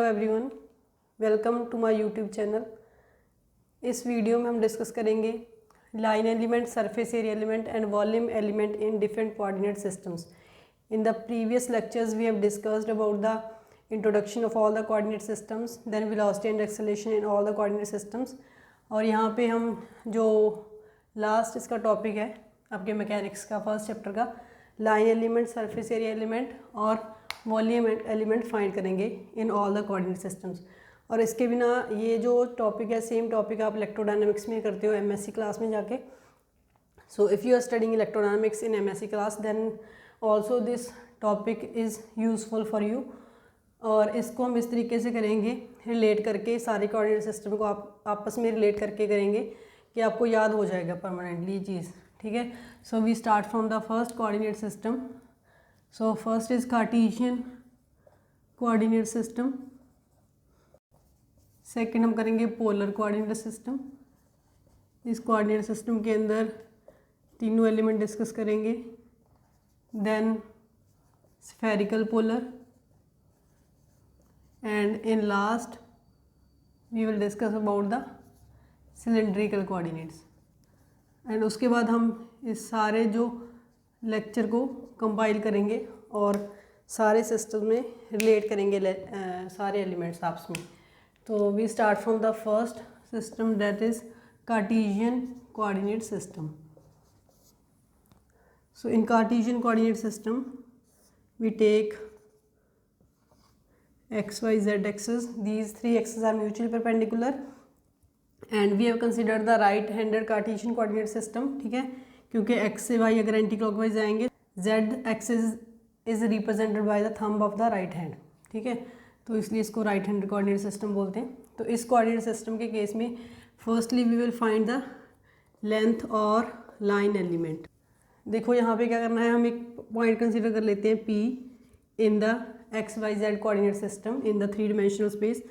Everyone, welcome to my YouTube channel. इस video में हम डिस्कस करेंगे line element, surface area element and volume element in different coordinate systems. In the previous lectures we have discussed about the introduction of all the coordinate systems, then velocity and acceleration in all the coordinate systems. और यहाँ पे हम जो last इसका topic है आपके mechanics का first chapter का, line element, surface area element और वॉल्यूम एलिमेंट फाइंड करेंगे इन ऑल द कोऑर्डिनेट सिस्टम्स। और इसके बिना ये जो टॉपिक है, सेम टॉपिक आप इलेक्ट्रोडायनामिक्स में करते हो एमएससी क्लास में जाके। So if you are studying electrodynamics in MSc class then also this topic is useful for you. और इसको हम इस तरीके से करेंगे, रिलेट करके सारे कोऑर्डिनेट सिस्टम को आप आपस में रिलेट करके करेंगे कि आपको याद हो जाएगा परमानेंटली ये चीज़, ठीक है। So we start from the first coordinate system. So first is Cartesian coordinate system. Second हम करेंगे पोलर कोऑर्डिनेट सिस्टम। इस कोऑर्डिनेट सिस्टम के अंदर तीनों एलिमेंट डिस्कस करेंगे। Then spherical polar and in last we will discuss about the cylindrical coordinates. And उसके बाद हम इस सारे जो लेक्चर को कंपाइल करेंगे और सारे सिस्टम में रिलेट करेंगे सारे एलिमेंट्स आपस में। तो we start from the first system that is Cartesian coordinate system. So in Cartesian coordinate system we take x, y, z axis. These three axes are mutually perpendicular and we have considered the right handed Cartesian coordinate system, ठीक है, क्योंकि x से y अगर anti clockwise आएंगे z axis is represented by the thumb of the right hand, ठीक है, तो इसलिए इसको राइट हैंडेड कोऑर्डिनेट सिस्टम बोलते हैं। तो इस कोऑर्डिनेट सिस्टम के केस में firstly we will find the length और लाइन एलिमेंट। देखो यहाँ पे क्या करना है, हम एक पॉइंट कंसीडर कर लेते हैं P in the x y z coordinate system in the 3 dimensional space.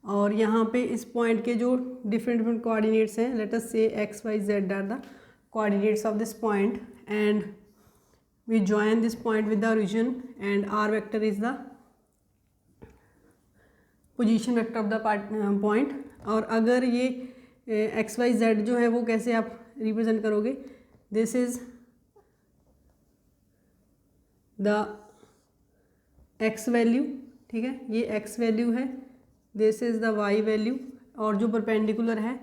और यहाँ पे इस पॉइंट के जो डिफरेंट कोऑर्डिनेट्स हैं, let us say x y z are the coordinates of this point and we join this point with the origin and r vector is the position vector of the point. और अगर ये x y Z जो है वो कैसे आप represent करोगे, this is the x value, ठीक है, ये एक्स वैल्यू है, this is the y value, और जो परपेंडिकुलर है,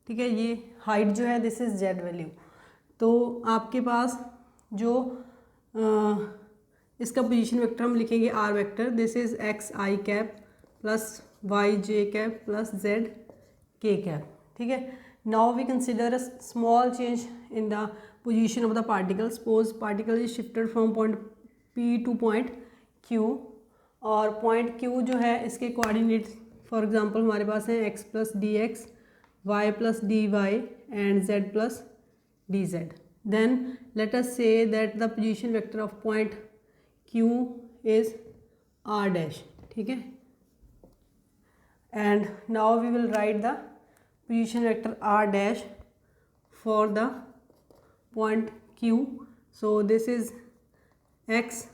ठीक है, ये हाइट जो है, दिस इज़ जेड वैल्यू। तो आपके पास जो इसका पोजीशन वेक्टर हम लिखेंगे r vector, this is x I cap plus y J cap plus z के कैप, ठीक है। Now we consider a small change in the position of the particle. Suppose particle is shifted from point p to point Q, और point Q जो है इसके coordinate for example हमारे पास हैं x plus d x, y plus D y and z plus D z. Then let us say that the position vector of point Q is r dash, ठीक है। And now we will write the position vector r dash for the point Q। So this is x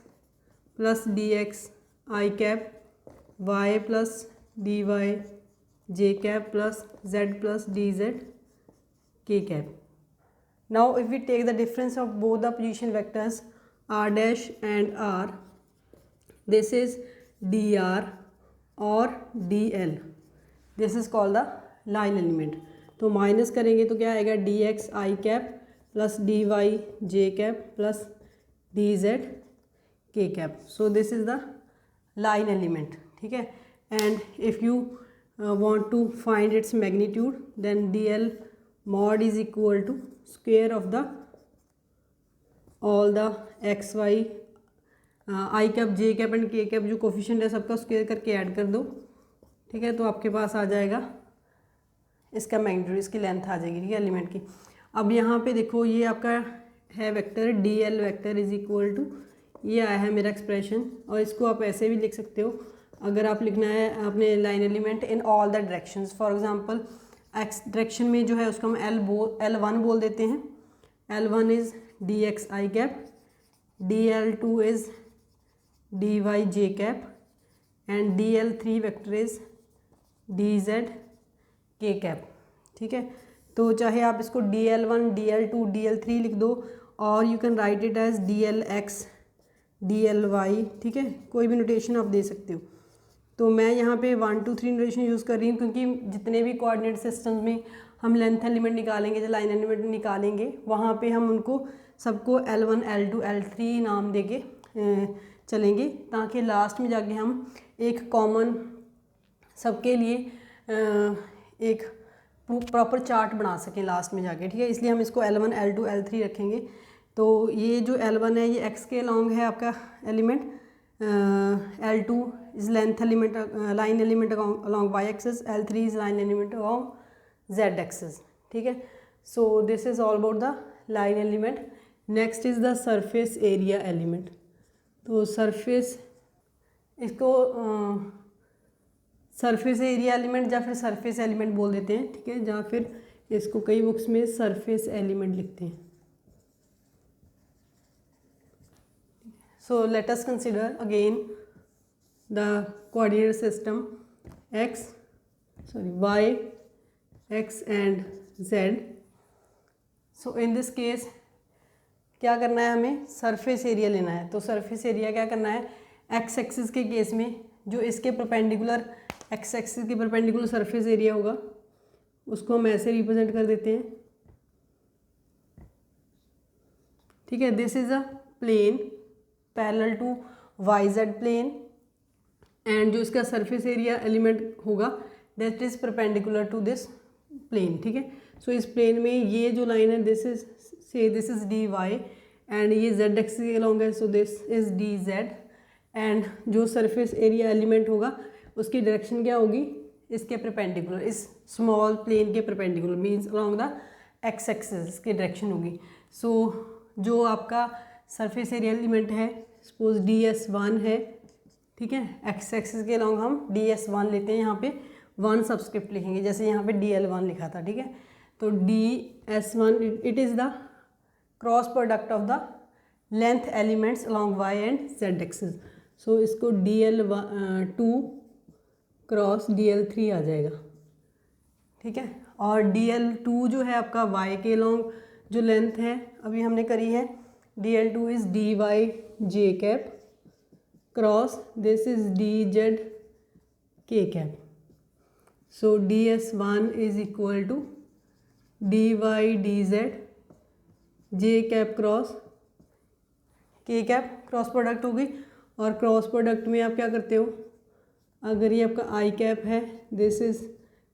plus d x I cap, y plus D Y J cap plus z plus D Z के cap. Now if we take the difference of both the position vectors R dash and R, this is D are और D L, this is called the line element. तो minus करेंगे तो क्या आएगा, D x आई cap plus D Y जे cap plus D Z के cap. So this is the line element, ठीक है। And if you want to find its magnitude then D L mod is equal to square of the all the x y i cap j cap and k cap, जो coefficient है सबका square करके add कर दो, ठीक है। तो आपके पास आ जाएगा इसका मैग्नीट्यूड, इसकी लेंथ आ जाएगी, ठीक है, एलिमेंट की। अब यहाँ पे देखो ये आपका है vector d l vector is equal to, ये आया है मेरा एक्सप्रेशन, और इसको आप ऐसे भी लिख सकते हो अगर आप लिखना है अपने line element in all the directions. For example x direction में जो है उसको हम L1 बोल देते हैं। L1 is D x I cap, DL2 is dy j cap and DL3 vector is DZ K cap. ठीक है, तो चाहे आप इसको DL1 DL2 DL3 लिख दो, और you can write it as DLX DLY। ठीक है, कोई भी नोटेशन आप दे सकते हो। तो मैं यहाँ पे 1 2 3 नोटेशन यूज़ कर रही हूँ, क्योंकि जितने भी कोऑर्डिनेट सिस्टम्स में हम लेंथ एलिमेंट निकालेंगे, जो लाइन एलिमेंट निकालेंगे, वहाँ पे हम उनको सबको L1 L2 L3 नाम देके चलेंगे, ताकि लास्ट में जाके हम एक कॉमन सबके लिए एक प्रॉपर चार्ट बना सकें लास्ट में जाके। ठीक है, इसलिए हम इसको L1 L2 L3 रखेंगे। तो ये जो L1 है ये x के अलॉन्ग है आपका element, L2 is length element line element along y axis, L3 is line element along z axis. ठीक है, so this is all about the line element. Next is the surface area element. तो surface, इसको surface area element या फिर surface element बोल देते हैं। ठीक है, या फिर इसको कई बुक्स में सरफेस एलिमेंट लिखते हैं। So let us consider again the coordinate system y, x and z. So in this case क्या करना है, हमें सरफेस एरिया लेना है। तो सरफेस एरिया क्या करना है, एक्स एक्सिस के केस में जो इसके परपेंडिकुलर, एक्स एक्सिस के परपेंडिकुलर सरफेस एरिया होगा, उसको हम ऐसे रिप्रेजेंट कर देते हैं। ठीक है, this is a plane parallel to YZ plane, and जो इसका सरफेस एरिया एलिमेंट होगा that is perpendicular to this plane. ठीक है, सो इस प्लेन में ये जो लाइन है दिस इज DY, एंड ये Z एक्सिस के अलॉन्ग है, so this is DZ, and जो सरफेस एरिया एलिमेंट होगा उसकी डायरेक्शन क्या होगी, इसके परपेंडिकुलर, इस स्मॉल प्लेन के perpendicular, means along the x axis की डायरेक्शन होगी। सो जो आपका सरफेस एरिया एलिमेंट है, सपोज DS1 है। ठीक है, एक्स एक्सिस के अलॉन्ग हम DS1 लेते हैं, यहाँ पे 1 सबस्क्रिप्ट लिखेंगे, जैसे यहाँ पे DL1 लिखा था। ठीक है, तो DS1 it is the cross product of the length elements along Y and Z axis. So इसको DL2 क्रॉस DL3 आ जाएगा। ठीक है, और DL2 जो है आपका Y के अलॉन्ग जो लेंथ है अभी हमने करी है, DL2 is DY J cap cross this is DZ K cap. So DS1 is equal to DY DZ J cap cross K cap, cross product होगी। और क्रॉस प्रोडक्ट में आप क्या करते हो, अगर ये आपका I कैप है, this is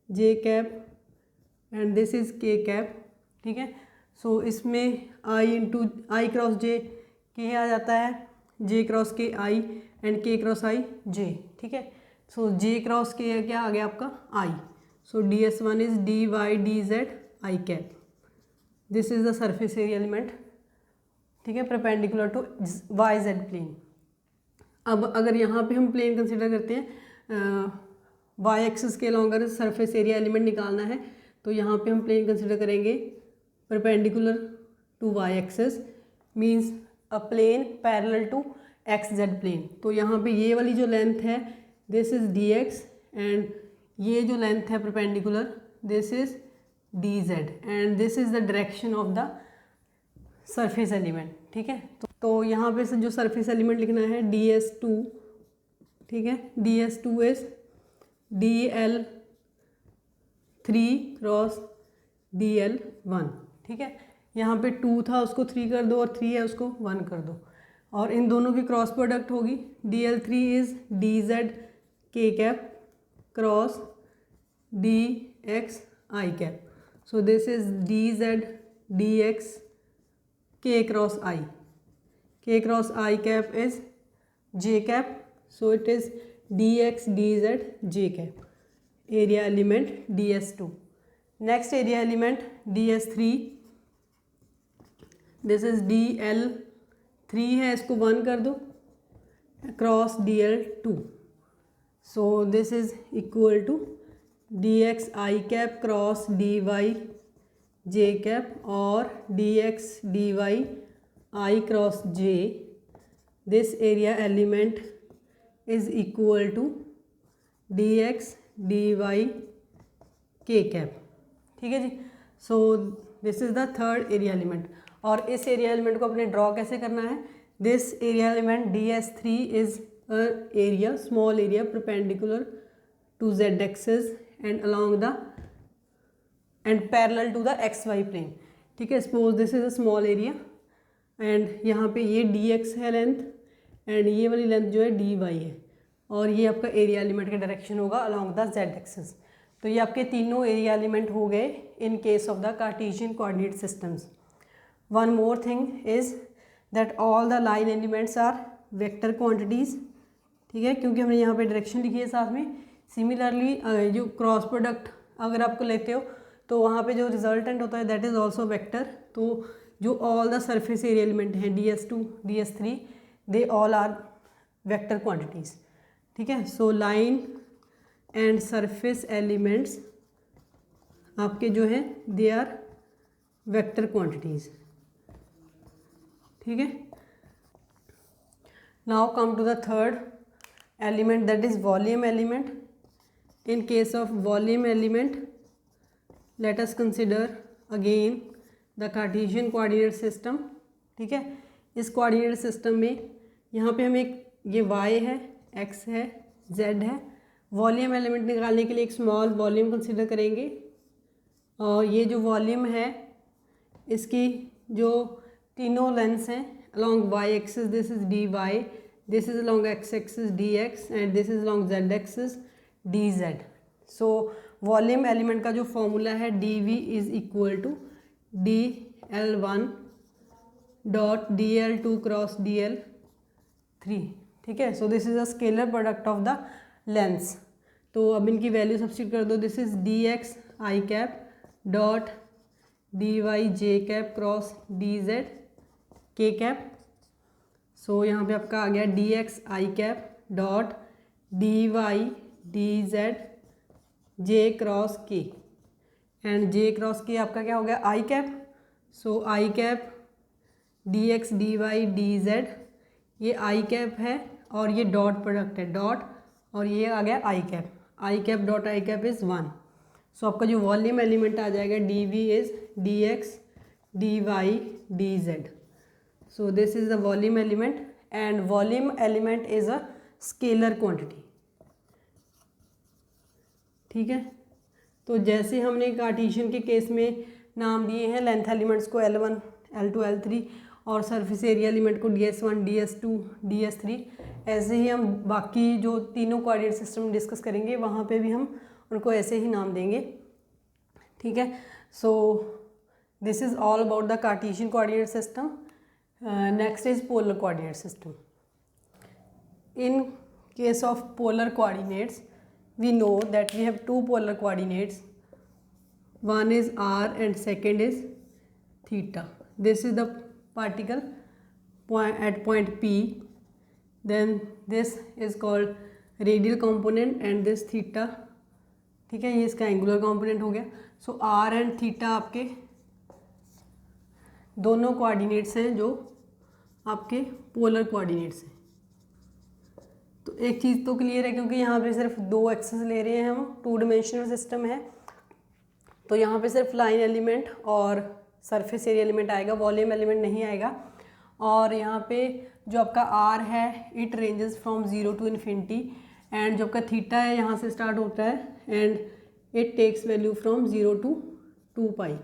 J cap and this is K cap. ठीक है, सो इसमें I क्रॉस J K आ जाता है, J cross K I and K cross I J। ठीक है, सो J क्रॉस K क्या आ गया आपका I। So DS1 is DY DZ I cap, this is the surface area element. ठीक है, परपेंडिकुलर टू YZ प्लेन। अब अगर यहाँ पे हम प्लेन कंसिडर करते हैं, Y एक्सिस के अलॉन्ग अगर सरफेस एरिया एलिमेंट निकालना है, तो यहाँ पे हम प्लेन कंसिडर करेंगे perpendicular to Y axis, means a plane parallel to XZ plane. तो यहाँ पे ये वाली जो लेंथ है दिस इज DX, एंड ये जो लेंथ है perpendicular this is DZ, and this is the direction of the surface element. ठीक है, तो यहाँ पे जो सरफेस एलिमेंट लिखना है DS2। ठीक है, DS2 is DL3 cross DL1। ठीक है, यहाँ पे 2 था उसको 3 कर दो, और 3 है उसको 1 कर दो, और इन दोनों की क्रॉस प्रोडक्ट होगी। DL3 is DZ K cap cross DX I cap. So this is DZ DX K cross I। K cross I cap is J cap, so it is DX DZ J cap. Area element DS2। Next area element DS3, this is DL3 है, इसको 1 कर दो, cross DL2। So this is equal to DX I cap cross DY J cap, और DX DY I cross J। This area element is equal to dx dy k cap. ठीक है जी। So this is the third area element. और इस area element को अपने draw कैसे करना है? This area element ds3 is a area, small area perpendicular to z axis and along the and parallel to the xy plane. ठीक है, suppose this is a small area and यहाँ पे ये dx है length and ये वाली length जो है dy है, और ये आपका एरिया एलिमेंट का डायरेक्शन होगा अलोंग द z एक्सिस। तो ये आपके तीनों एरिया एलिमेंट हो गए in case of the Cartesian coordinate systems. One more thing is that all the line elements are vector quantities. ठीक है, क्योंकि हमने यहाँ पे डायरेक्शन लिखी है साथ में। सिमिलरली जो क्रॉस प्रोडक्ट अगर आपको लेते हो तो वहाँ पे जो रिजल्टेंट होता है दैट इज़ ऑल्सो वेक्टर। तो जो all the surface area element हैं ds2 ds3 they all are vector quantities. ठीक है, so line and surface elements आपके जो है दे आर वेक्टर क्वांटिटीज़। ठीक है, now come to the third element that is volume element. In case of volume element let us consider again the Cartesian coordinate system. ठीक है, इस coordinate system में यहाँ पे हमें ये y है, x है, z है। वॉल्यूम एलिमेंट निकालने के लिए एक स्मॉल वॉल्यूम कंसिडर करेंगे, और ये जो वॉल्यूम है इसकी जो तीनों लेंथ्स हैं along y axis this is dy, this is along x axis dx and this is along z axis dz। So volume element का जो फॉर्मूला है dv is equal to dl1 dot dl2 cross dl3। ठीक है, so this is a scalar product of the lengths. तो अब इनकी value substitute कर दो। This is dx i cap dot dy j cap cross dz k cap. So यहाँ पे आपका आ गया dx i cap dot dy dz j cross k and j cross k आपका क्या हो गया i cap. So i cap dx dy dz ये i कैप है और ये डॉट प्रोडक्ट है डॉट, और ये आ गया i cap dot i cap is 1। सो आपका जो वॉल्यूम एलिमेंट आ जाएगा dv is dx dy dz। So this is the volume element and volume element is a scalar quantity. ठीक है, तो जैसे हमने कार्टेशियन के केस में नाम दिए हैं लेंथ एलिमेंट्स को L1 L2 L3 और सरफेस एरिया एलिमेंट को ds1 ds2 ds3, ऐसे ही हम बाकी जो तीनों कोऑर्डिनेट सिस्टम डिस्कस करेंगे वहाँ पे भी हम उनको ऐसे ही नाम देंगे। ठीक है, so this is all about the Cartesian coordinate system. Next is polar coordinate system. In case of polar coordinates we know that we have two polar coordinates, one is r and second is theta. This is the particle at point P, then this is called radial component and this theta। ठीक है, ये इसका angular component हो गया। सो r and theta आपके दोनों coordinates हैं जो आपके पोलर कोऑर्डिनेट्स हैं। तो एक चीज़ तो क्लियर है, क्योंकि यहाँ पे सिर्फ दो एक्सेस ले रहे हैं हम, टू डिमेंशनल सिस्टम है, तो यहाँ पे सिर्फ लाइन एलिमेंट और सरफेस एरिया एलिमेंट आएगा, वॉल्यूम एलिमेंट नहीं आएगा। और यहाँ पे जो आपका r है it ranges from 0 to infinity, and जो आपका थीटा है यहाँ से स्टार्ट होता है and it takes value from 0 to 2 pi.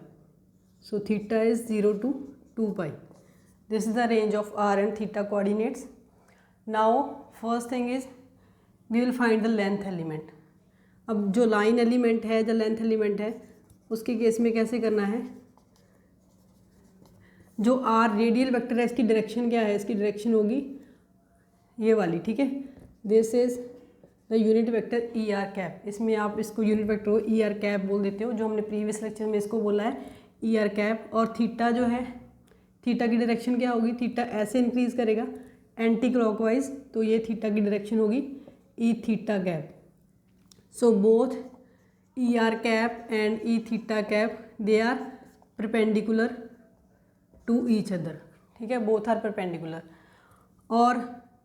So theta is 0 to 2 pi. This is the range of r and theta coordinates. Now first thing is we will find the length element. अब जो line element है, जो length element है, उसके case में कैसे करना है? जो आर रेडियल वेक्टर है इसकी डायरेक्शन क्या है? इसकी डायरेक्शन होगी ये वाली। ठीक है, this is the unit vector E r cap. इसमें आप इसको यूनिट वेक्टर को ई आर कैप बोल देते हो, जो हमने प्रीवियस लेक्चर में इसको बोला है ई आर कैप। और थीटा जो है, थीटा की डायरेक्शन क्या होगी? थीटा ऐसे इंक्रीज करेगा एंटी क्लॉकवाइज, तो ये थीटा की डायरेक्शन होगी e theta cap. So both e r cap and e theta cap they are perpendicular to each other. ठीक है, बोथ आर परपेंडिकुलर। और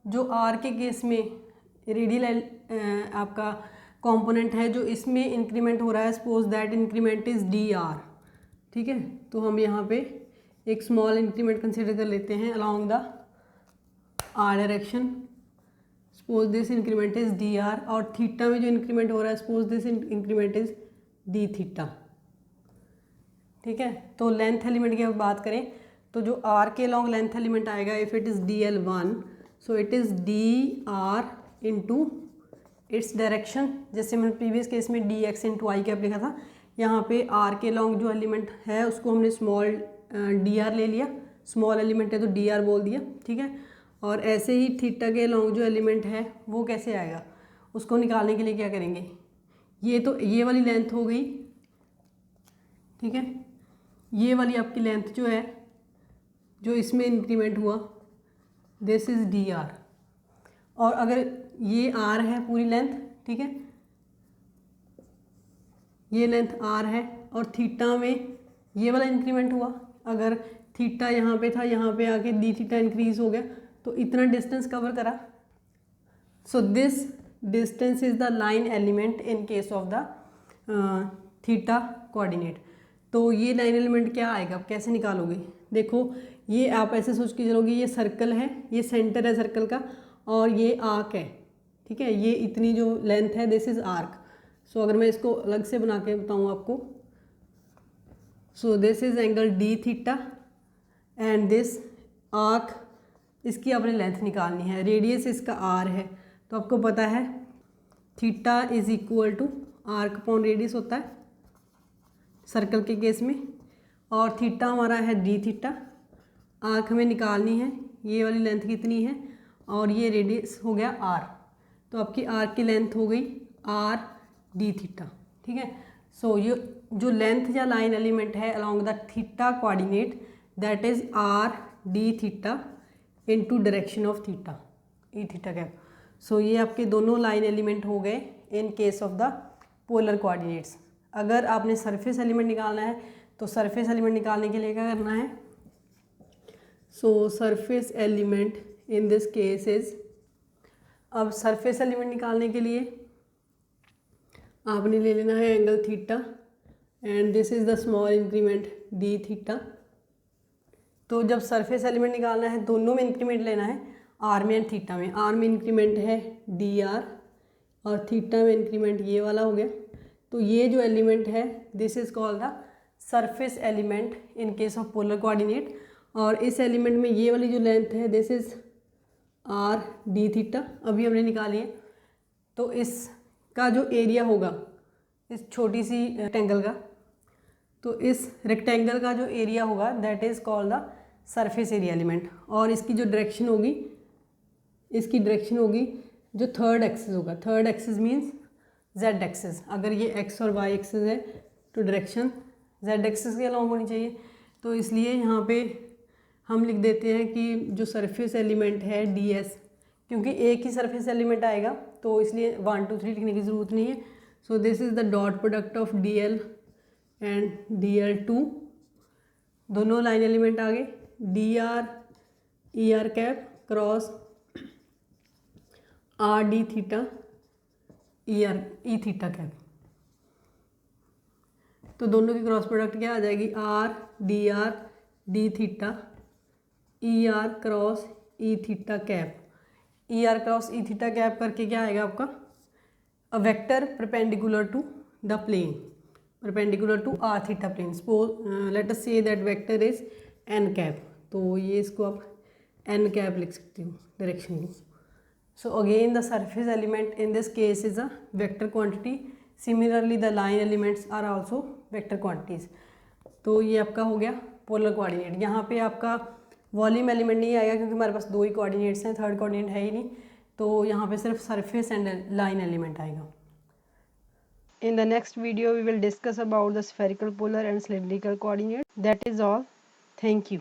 जो आर के केस में रेडियल आपका कंपोनेंट है जो इसमें इंक्रीमेंट हो रहा है, suppose that increment is d are, ठीक है। तो हम यहाँ पे एक स्मॉल इंक्रीमेंट कंसिडर कर लेते हैं along the r direction, suppose this increment is d are, और थीटा में जो इंक्रीमेंट हो रहा है suppose this increment is d theta, ठीक है। तो लेंथ एलिमेंट की अब बात करें तो जो आर के लॉन्ग लेंथ एलिमेंट आएगा, if it is D L one, so it is d are into its direction, जैसे मैंने प्रीवियस केस में डी एक्स इंटू आई कैप लिखा था, यहाँ पे आर के लॉन्ग जो एलिमेंट है उसको हमने स्मॉल डी आर ले लिया, स्मॉल एलिमेंट है तो डी आर बोल दिया, ठीक है। और ऐसे ही थीटा के लॉन्ग जो एलिमेंट है वो कैसे आएगा, उसको निकालने के लिए क्या करेंगे, ये तो ये वाली लेंथ हो गई, ठीक है। ये वाली आपकी लेंथ जो है जो इसमें इंक्रीमेंट हुआ, दिस इज़ डी आर, और अगर ये आर है पूरी लेंथ, ठीक है, ये लेंथ आर है और थीटा में ये वाला इंक्रीमेंट हुआ, अगर थीटा यहाँ पे था, यहाँ पे आके डी थीटा इंक्रीज हो गया तो इतना डिस्टेंस कवर करा। So this distance is the line element in case of the theta coordinate. तो ये लाइन एलिमेंट क्या आएगा, आप कैसे निकालोगे, देखो ये आप ऐसे सोच के चलोगे, ये सर्कल है, ये सेंटर है सर्कल का, और ये आर्क है, ठीक है, ये इतनी जो लेंथ है दिस इज़ आर्क। सो अगर मैं इसको अलग से बना के बताऊँ आपको, सो this is angle D theta and this arc, इसकी आपने लेंथ निकालनी है, रेडियस इसका आर है, तो आपको पता है theta is equal to arc upon radius होता है सर्कल के केस में, और थीटा हमारा है डी थीटा, आर्क हमें निकालनी है, ये वाली लेंथ कितनी है, और ये रेडियस हो गया आर, तो आपकी आर्क की लेंथ हो गई आर डी थीटा, ठीक है। सो ये जो लेंथ या लाइन एलिमेंट है along the theta coordinate, that is R D theta into direction of theta E theta cap. So ये आपके दोनों लाइन एलिमेंट हो गए in case of the polar coordinates. अगर आपने सरफेस एलिमेंट निकालना है तो सरफेस एलिमेंट निकालने के लिए क्या करना है, सो surface element in this case is, अब सरफेस एलिमेंट निकालने के लिए आपने ले लेना है angle theta and this is the small increment D theta. तो जब सरफेस एलिमेंट निकालना है दोनों में इंक्रीमेंट लेना है, आर में एंड थीटा में। आर में इंक्रीमेंट है डी आर और थीटा में इंक्रीमेंट ये वाला हो गया। तो ये जो एलिमेंट है this is called the surface element in case of polar coordinate, और इस एलिमेंट में ये वाली जो लेंथ है this is R D theta, अभी हमने निकाली है। तो इसका जो एरिया होगा इस छोटी सी रेक्टेंगल का, तो इस रेक्टेंगल का जो एरिया होगा that is called the surface area element, और इसकी जो डायरेक्शन होगी, इसकी डायरेक्शन होगी जो थर्ड एक्सिस होगा, third axis means Z axis. अगर ये एक्स और वाई एक्सिस है तो डायरेक्शन जेड एक्सिस के अलॉन्ग होनी चाहिए। तो इसलिए यहाँ पे हम लिख देते हैं कि जो सरफेस एलिमेंट है डी एस, क्योंकि एक ही सरफेस एलिमेंट आएगा तो इसलिए 1 2 3 लिखने की ज़रूरत नहीं है। So this is the dot product of d l and d l two, दोनों लाइन एलिमेंट आ गए, d r e r cap cross r D theta e r e theta cap. तो दोनों की क्रॉस प्रोडक्ट क्या आ जाएगी, r D theta e r cross e theta cap. E r cross e theta cap करके क्या आएगा आपका, a vector perpendicular to the plane, perpendicular to r theta plane. Suppose let us say that vector is n cap, तो ये इसको आप N cap लिख सकते हो डायरेक्शन को। So again the surface element in this case is a vector quantity, similarly the line elements are also vector quantities. तो ये आपका हो गया पोलर कोऑर्डिनेट। यहाँ पे आपका वॉल्यूम एलिमेंट नहीं आएगा क्योंकि हमारे पास 2 ही कोऑर्डिनेट्स हैं, थर्ड कोऑर्डिनेट है ही नहीं, तो यहाँ पे सिर्फ सरफेस एंड लाइन एलिमेंट आएगा। In the next video we will discuss about the spherical, polar and cylindrical coordinate. That is all. Thank you.